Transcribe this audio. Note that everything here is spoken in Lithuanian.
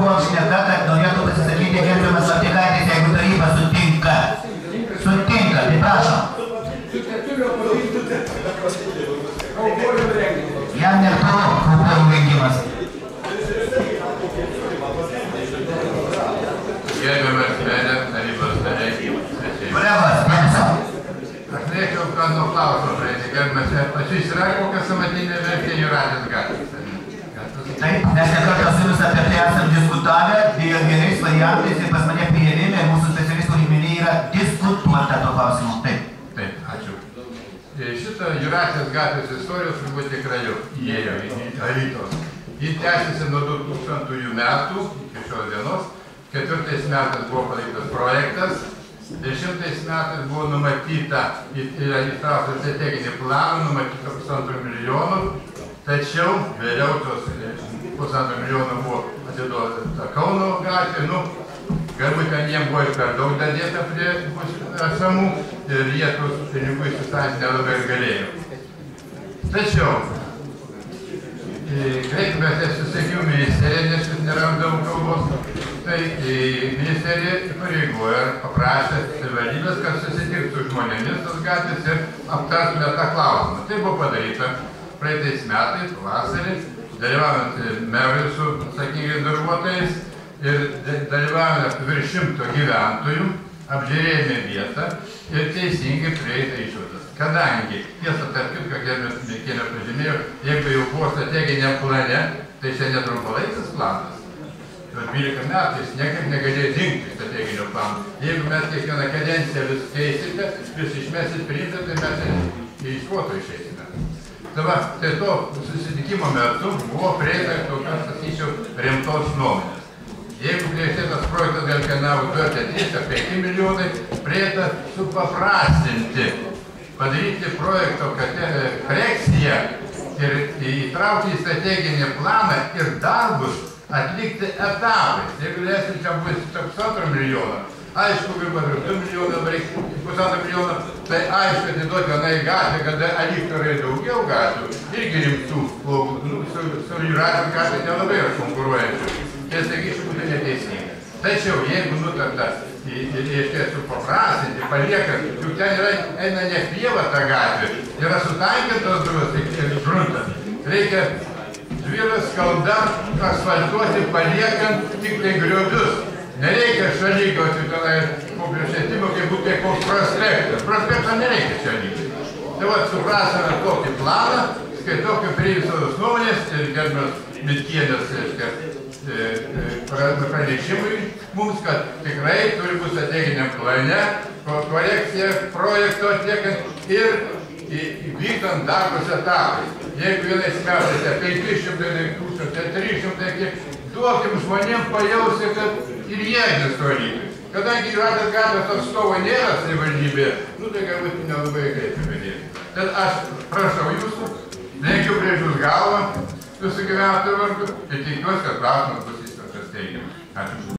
buvo šneka, kad norėtų pasisakyti gerbiamas Lapikaitis, jeigu taryba sutinka. Sutinka, tai prašom. Jam neaktualu kaubojų rengimas. Gerbiamas merė, tarybos nariai. Kolegos, dėmesio. Aš norėčiau nuo klausimo pradėti, gerbiamas, pas jūs yra kokia sąmatinė vertė Jūratės gatvės? Taip, mes nekartą su jumis apie tai esam diskutavę, gerais variantais ir pas mane priėmėme ir mūsų specialistų lygmenyje yra diskutuota to klausimu. Taip. Taip, ačiū. Šitą Jūratės gatvės istorijos turbūt tikrai jau įėjo į Alytaus. Ji tęsiasi nuo 2000 metų iki šios dienos. 4 metais buvo padarytas projektas. 10 metais buvo numatyta įtraukti strateginį planą, numatyta 1,5 milijonų. Tačiau vėliau tos 1,5 milijono buvo atiduota Kauno gatvė. Galbūt ten jiem buvo ir per daug dadėta prie esamų ir jie tos pinigų įsistatyti nelabai ir galėjo. Tačiau, kreipėmės į susisiekimų ministeriją, nes šis nerandam kalbos, tai ministerija įpareigojo ir paprašė savivaldybės, kad susitiktų su žmonėmis tos gatvės ir aptartume tą klausimą. Tai buvo padaryta praeitais metais, pavasarį, dalyvaujant merui su atsakingais darbuotojais ir dalyvaujant virš 100 gyventojų, apžiūrėjome vietą ir teisingai prieita išvadas. Kadangi, tiesa, tarp kitko, gerbiamas Mikelė pažymėjo, jeigu jau buvo strateginiam plane, tai čia netrumpalaikis planas. 12 metų jis niekaip negalėjo dingti strateginio plano. Jeigu mes kiekvieną kadenciją vis keisite, vis išmesit priimtą, tai mes į švoto išeisime. Tai to susitikimo metu buvo prieita tokios, sakyčiau, rimtos nuomonės. Jeigu priešėtas projektas gal kainavo 2-3-5 milijonai, prieita supaprastinti, padaryti projekto korekciją ir įtraukti į strateginį planą ir darbus atlikti etapais. Jeigu leisim čia bus 1,5 milijono, aišku, galbūt 2 milijonų, 1,5 milijono, tai aišku atiduoti vienai gatvė, kada Alytuje daugiau gatvių, irgi rimtų, su Jūratės gatvė nelabai yra konkuruojančių. Tai sakyčiau, būtų neteisinga. Tačiau, jeigu nutarta supaprastinti, paliekant, juk ten eina ne pieva ta gatvė, yra sutaikintos gruntas. Reikia dviras skalda asfaltuoti, paliekant tik tai griovius. Nereikia šalygiauti tenai po priešėtimo, kai būtų koks prospektas. Prospektą nereikia šalygiauti. Tai va, suprasime tokį planą, skaitau, kaip priėjusios nuomonės ir gerbiamas Mitkienės pranešimui mums, kad tikrai turi būti strateginiam plane, korekcija projekto atliekant ir vykdant darbus etapais. Jeigu vienais metais 500 tūkstančių, 300, kiek, duokim žmonėm pajausti, kad ir jie egzistuoja. Kadangi Jūratės gatvės atstovo nėra savivaldybėje, tai galbūt nelabai kreipiame dėmesį. Tad aš prašau jūsų, lenkiu prieš jūs galvą, jūsų gyventojų vardu ir tikiuosi, kad klausimas bus išspręstas teigiamai. Ačiū.